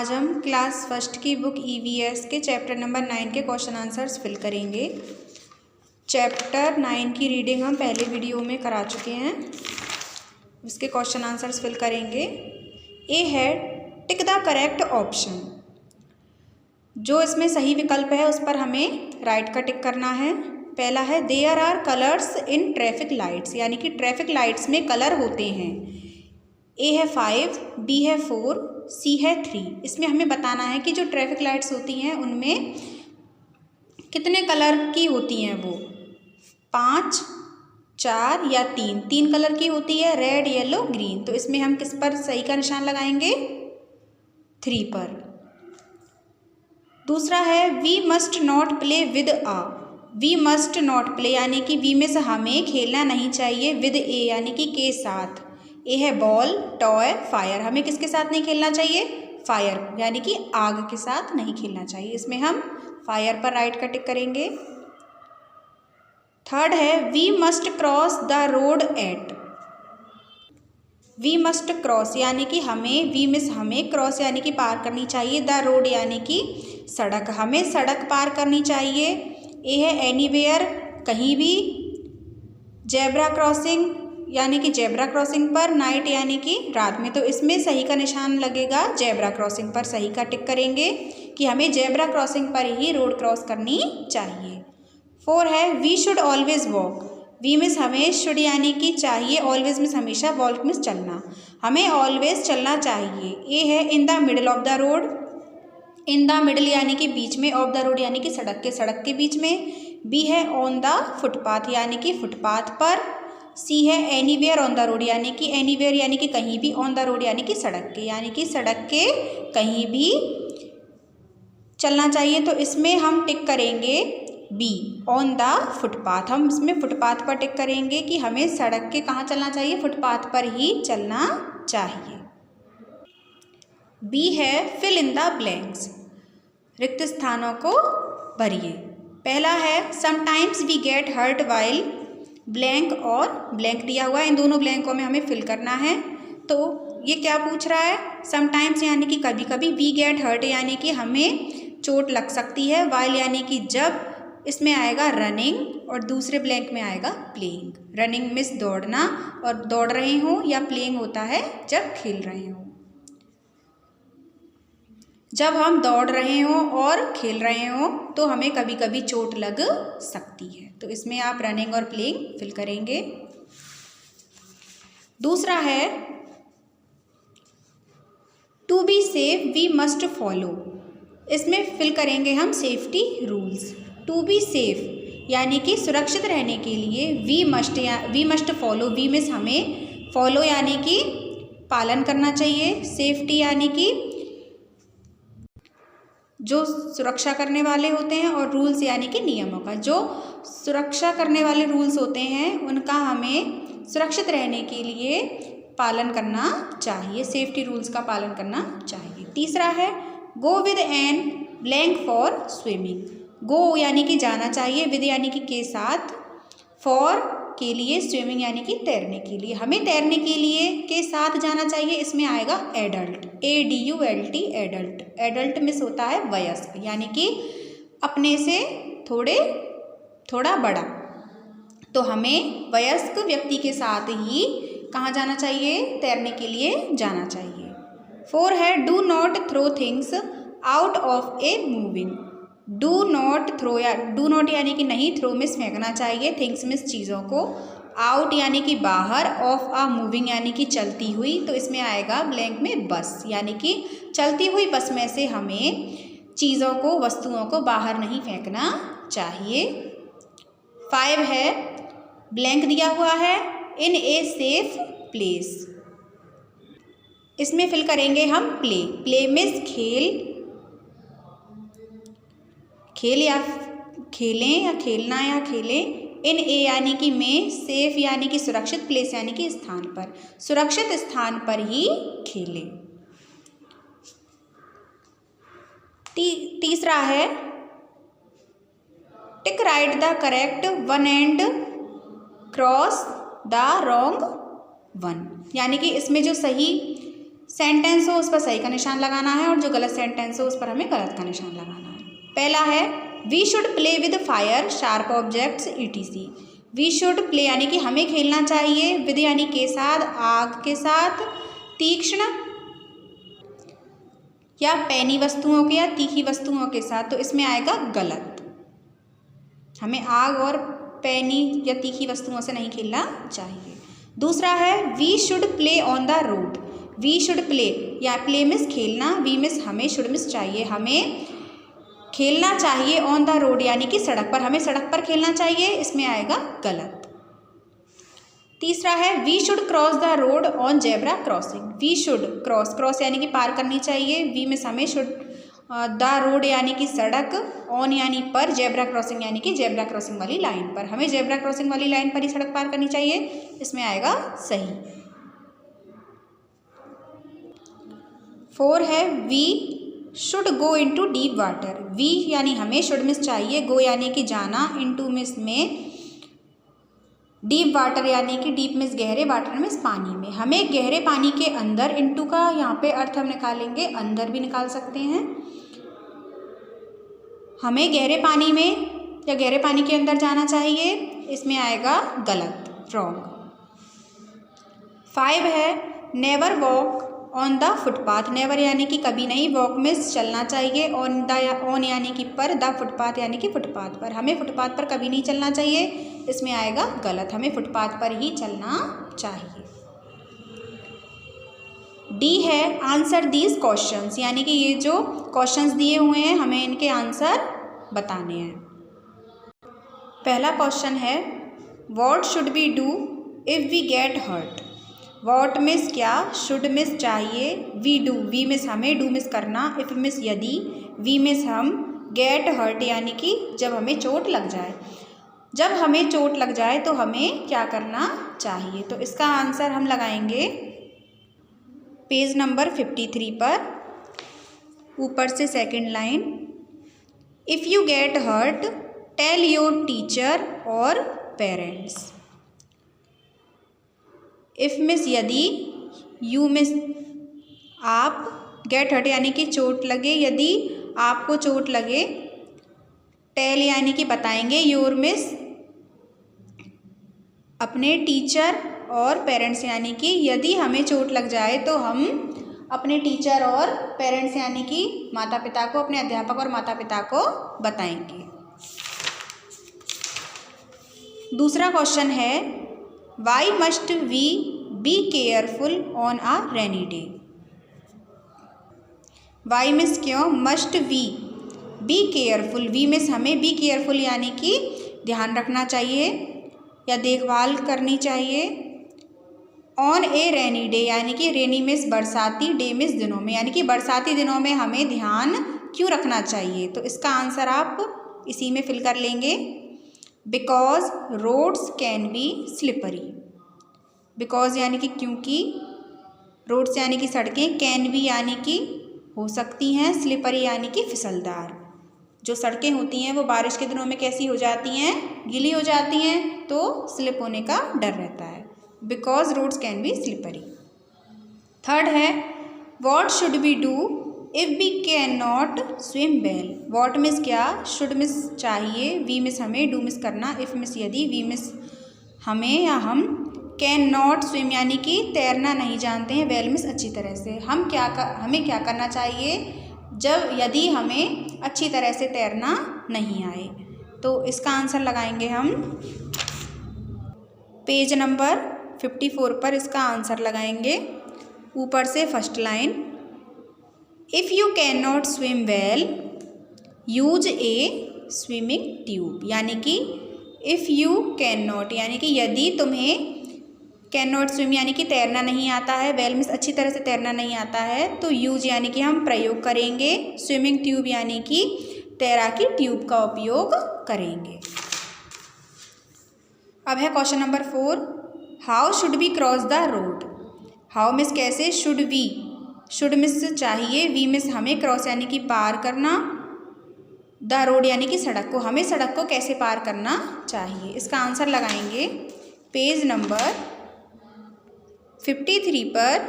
आज हम class first की बुक ईवीएस के चैप्टर नंबर 9 के क्वेश्चन आंसर्स फिल करेंगे। चैप्टर 9 की रीडिंग हम पहले वीडियो में करा चुके हैं, उसके क्वेश्चन आंसर्स फिल करेंगे। ए है टिक द करेक्ट ऑप्शन, जो इसमें सही विकल्प है उस पर हमें राइट का टिक करना है। पहला है there are colours in traffic lights, यानी कि ट्रैफिक लाइट्स में कलर होते हैं। ए है 5, बी है 4, सी है 3। इसमें हमें बताना है कि जो ट्रैफिक लाइट्स होती हैं उनमें कितने कलर की होती हैं, वो 5, 4 या 3 कलर की होती है, रेड, येलो, ग्रीन। तो इसमें हम किस पर सही का निशान लगाएंगे? 3 पर। दूसरा है we must not play with आ। वी मस्ट नॉट प्ले यानी कि वी में से हमें खेलना नहीं चाहिए, विद ए यानी कि के साथ। ए है बॉल, टॉय, फायर। हमें किसके साथ नहीं खेलना चाहिए? फायर यानी कि आग के साथ नहीं खेलना चाहिए। इसमें हम फायर पर राइट का टिक करेंगे। थर्ड है we must cross the road at. We must cross यानी कि हमें, वी मिस हमें, क्रॉस यानी कि पार करनी चाहिए, द रोड यानी कि सड़क, हमें सड़क पार करनी चाहिए। ए है एनीवेयर, कहीं भी। जेब्रा क्रॉसिंग यानी कि जेब्रा क्रॉसिंग पर, नाइट यानी कि रात में। तो इसमें सही का निशान लगेगा जेब्रा क्रॉसिंग पर, सही का टिक करेंगे कि हमें जेब्रा क्रॉसिंग पर ही रोड क्रॉस करनी चाहिए। 4 है we should always walk. We means हमें, शुड यानी कि चाहिए, ऑलवेज मिस हमेशा, वॉक मिस चलना, हमें ऑलवेज चलना चाहिए। ए है in the middle of the road. In the middle यानी कि बीच में, ऑफ द रोड यानी कि सड़क के बीच में। बी है ऑन द फुटपाथ यानी कि फुटपाथ पर। सी है एनीवेयर ऑन द रोड यानी कि, एनीवेयर यानी कि कहीं भी, ऑन द रोड यानी कि सड़क के, यानी कि सड़क के कहीं भी चलना चाहिए। तो इसमें हम टिक करेंगे बी, ऑन द फुटपाथ। हम इसमें फुटपाथ पर टिक करेंगे कि हमें सड़क के कहाँ चलना चाहिए? फुटपाथ पर ही चलना चाहिए। बी है फिल इन द ब्लैंक्स, रिक्त स्थानों को भरिए। पहला है sometimes we get hurt while blank, और ब्लैंक दिया हुआ है, इन दोनों ब्लैंकों में हमें फिल करना है। तो ये क्या पूछ रहा है? समटाइम्स यानी कि कभी कभी, वी गेट हर्ट यानी कि हमें चोट लग सकती है, वाइल यानी कि जब। इसमें आएगा रनिंग और दूसरे ब्लैंक में आएगा प्लेइंग। रनिंग मिस दौड़ना, और दौड़ रहे हों, या प्लेइंग होता है जब खेल रहे हों। जब हम दौड़ रहे हों और खेल रहे हों तो हमें कभी कभी चोट लग सकती है। तो इसमें आप रनिंग और प्लेइंग फिल करेंगे। दूसरा है to be safe we must follow. इसमें फिल करेंगे हम safety rules. To be safe यानी कि सुरक्षित रहने के लिए, we must follow, we means हमें, फॉलो यानी कि पालन करना चाहिए, सेफ्टी यानी कि जो सुरक्षा करने वाले होते हैं, और रूल्स यानी कि नियमों का। जो सुरक्षा करने वाले रूल्स होते हैं उनका हमें सुरक्षित रहने के लिए पालन करना चाहिए, सेफ्टी रूल्स का पालन करना चाहिए। तीसरा है go with an blank for swimming. Go यानी कि जाना चाहिए, विद यानी कि के साथ, फॉर के लिए, स्विमिंग यानी कि तैरने के लिए। हमें तैरने के लिए के साथ जाना चाहिए। इसमें आएगा adult, ADULT, adult. Adult miss होता है वयस्क, यानी कि अपने से थोड़ा बड़ा। तो हमें वयस्क व्यक्ति के साथ ही कहाँ जाना चाहिए? तैरने के लिए जाना चाहिए। 4 है do not throw things out of a moving. Do not throw, या डू नॉट यानी कि नहीं, थ्रो मिस फेंकना चाहिए, थिंग्स मिस चीज़ों को, आउट यानी कि बाहर, ऑफ आ मूविंग यानी कि चलती हुई। तो इसमें आएगा ब्लैंक में बस, यानी कि चलती हुई बस में से हमें चीज़ों को, वस्तुओं को बाहर नहीं फेंकना चाहिए। 5 है ब्लैंक दिया हुआ है इन ए सेफ प्लेस। इसमें फिल करेंगे हम प्ले। प्ले मिस खेल या खेलें, या खेलना या खेलें। इन ए यानी कि में, सेफ यानी कि सुरक्षित, प्लेस यानी कि स्थान पर, सुरक्षित स्थान पर ही खेलें। तीसरा है टिक right the correct one and cross the wrong one, यानी कि इसमें जो सही सेंटेंस हो उस पर सही का निशान लगाना है और जो गलत सेंटेंस हो उस पर हमें गलत का निशान लगाना है। पहला है we should play with fire sharp objects ETC। We should play यानी कि हमें खेलना चाहिए, विद यानी के साथ, आग के साथ, तीक्ष्ण या पैनी वस्तुओं के या तीखी वस्तुओं के साथ, तो इसमें आएगा गलत। हमें आग और पैनी या तीखी वस्तुओं से नहीं खेलना चाहिए। दूसरा है we should play on the road. We should play या प्ले मिस खेलना, वी मिस हमें, शुड मिस चाहिए, हमें खेलना चाहिए ऑन द रोड यानी कि सड़क पर, हमें सड़क पर खेलना चाहिए, इसमें आएगा गलत। तीसरा है we should cross the road on zebra crossing. We should cross, cross यानी कि पार करनी चाहिए, वी मिस हमें, शुड द रोड यानी कि सड़क, ऑन यानी पर, जेब्रा क्रॉसिंग यानी कि जेब्रा क्रॉसिंग वाली लाइन पर, हमें जेब्रा क्रॉसिंग वाली लाइन पर ही सड़क पार करनी चाहिए, इसमें आएगा सही। 4 है we should go into deep water. We यानी हमें, शुड मिस चाहिए, गो यानी कि जाना, इनटू मिस में, डीप वाटर यानी कि डीप मिस गहरे, वाटर मिस पानी में, हमें गहरे पानी के अंदर, इनटू का यहाँ पे अर्थ हम निकालेंगे, अंदर भी निकाल सकते हैं, हमें गहरे पानी में या गहरे पानी के अंदर जाना चाहिए, इसमें आएगा गलत, रॉन्ग। 5 है never walk on the footpath. Never यानी कि कभी नहीं, वॉक मिस चलना चाहिए, ऑन यानी कि पर, द फुटपाथ यानी कि फुटपाथ पर, हमें फुटपाथ पर कभी नहीं चलना चाहिए, इसमें आएगा गलत, हमें फुटपाथ पर ही चलना चाहिए। डी है आंसर दीज क्वेश्चंस, यानी कि ये जो क्वेश्चंस दिए हुए हैं हमें इनके आंसर बताने हैं। पहला क्वेश्चन है what should we do if we get hurt. What means क्या, शुड मिस चाहिए, वी डू, वी मिस हमें, डू मिस करना, इफ़ मिस यदि, वी मिस हम, गेट हर्ट यानी कि जब हमें चोट लग जाए। जब हमें चोट लग जाए तो हमें क्या करना चाहिए, तो इसका आंसर हम लगाएंगे पेज नंबर 53 पर, ऊपर से second line, if you get hurt tell your teacher और पेरेंट्स। इफ़ मिस यदि, यू मिस आप, गेट हर्ट यानी कि चोट लगे, यदि आपको चोट लगे, टेल यानी कि बताएंगे, योर मिस अपने टीचर और पेरेंट्स यानी कि यदि हमें चोट लग जाए तो हम अपने टीचर और पेरेंट्स यानी कि माता पिता को, अपने अध्यापक और माता पिता को बताएंगे। दूसरा क्वेश्चन है why must we be careful on a rainy day. Why means क्यों, must we be careful, we means हमें, बी केयरफुल यानी कि ध्यान रखना चाहिए या देखभाल करनी चाहिए, ऑन ए रेनी डे यानी कि रेनी मिस बरसाती, डे मिस दिनों में, यानी कि बरसाती दिनों में हमें ध्यान क्यों रखना चाहिए, तो इसका आंसर आप इसी में फिल कर लेंगे, because roads can be slippery. Because यानी कि क्योंकि, रोड्स यानी कि सड़कें, कैन बी यानी कि हो सकती हैं, स्लिपरी यानी कि फिसलदार। जो सड़कें होती हैं वो बारिश के दिनों में कैसी हो जाती हैं, गीली हो जाती हैं, तो स्लिप होने का डर रहता है, because roads can be slippery. Third है what should we do if we can not swim well. What means क्या, शुड मिस चाहिए, वी मिस हमें, डू मिस करना, इफ़ मिस यदि, वी मिस हमें या हम, कैन नॉट स्विम यानी कि तैरना नहीं जानते हैं, वेल मिस अच्छी तरह से, हमें क्या करना चाहिए जब यदि हमें अच्छी तरह से तैरना नहीं आए, तो इसका आंसर लगाएंगे हम पेज नंबर 54 पर, इसका आंसर लगाएंगे ऊपर से first line, if you can not swim well use A swimming tube, यानी कि इफ़ यू कैन नॉट यानी कि यदि तुम्हें, कैन नॉट स्विम यानी कि तैरना नहीं आता है, वेल मिस अच्छी तरह से तैरना नहीं आता है, तो यूज यानी कि हम प्रयोग करेंगे, स्विमिंग ट्यूब यानी कि तैराकी ट्यूब का उपयोग करेंगे। अब है question number 4, how should we cross the road. How means कैसे, शुड वी, शुड मिस चाहिए, वी मिस हमें, क्रॉस यानी कि पार करना, द रोड यानी कि सड़क को, हमें सड़क को कैसे पार करना चाहिए, इसका आंसर लगाएंगे पेज नंबर 53 पर,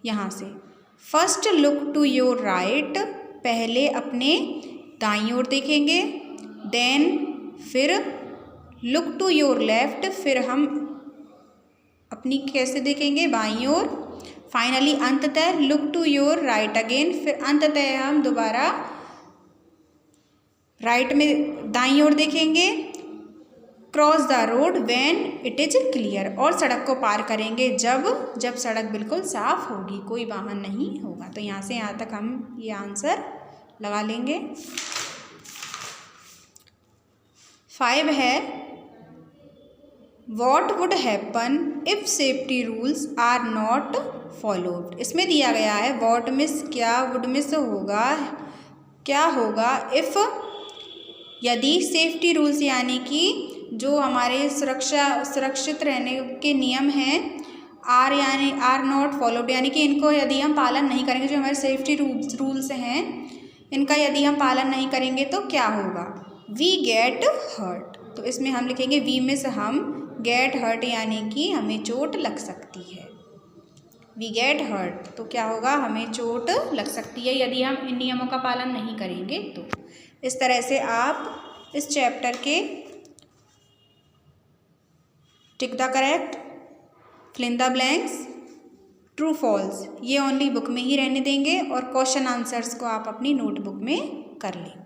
यहाँ से। First look to your right, पहले अपने दाईं ओर देखेंगे। देन फिर लुक टू योर लेफ्ट, फिर हम अपनी कैसे देखेंगे, बाईं ओर। फाइनली अंततः look to your right again, फिर अंततः हम दोबारा राइट में दाईं ओर देखेंगे। Cross the road when it is clear, और सड़क को पार करेंगे जब सड़क बिल्कुल साफ होगी, कोई वाहन नहीं होगा। तो यहाँ से यहाँ तक हम ये आंसर लगा लेंगे। 5 है what would happen if safety rules are not followed. इसमें दिया गया है वॉट मिस क्या, वुड मिस होगा, क्या होगा इफ़, यदि सेफ्टी रूल्स यानी कि जो हमारे सुरक्षित रहने के नियम हैं, आर नॉट फॉलोड यानी कि इनको यदि हम पालन नहीं करेंगे, जो हमारे सेफ्टी रूल्स हैं इनका यदि हम पालन नहीं करेंगे तो क्या होगा, वी गेट हर्ट। तो इसमें हम लिखेंगे वी में से हम गेट हर्ट यानी कि हमें चोट लग सकती है। वी गेट हर्ट तो क्या होगा, हमें चोट लग सकती है यदि हम इन नियमों का पालन नहीं करेंगे तो। इस तरह से आप इस चैप्टर के tick the correct, fill in the blanks, true false ये ओनली बुक में ही रहने देंगे और क्वेश्चन आंसर्स को आप अपनी नोटबुक में कर लें।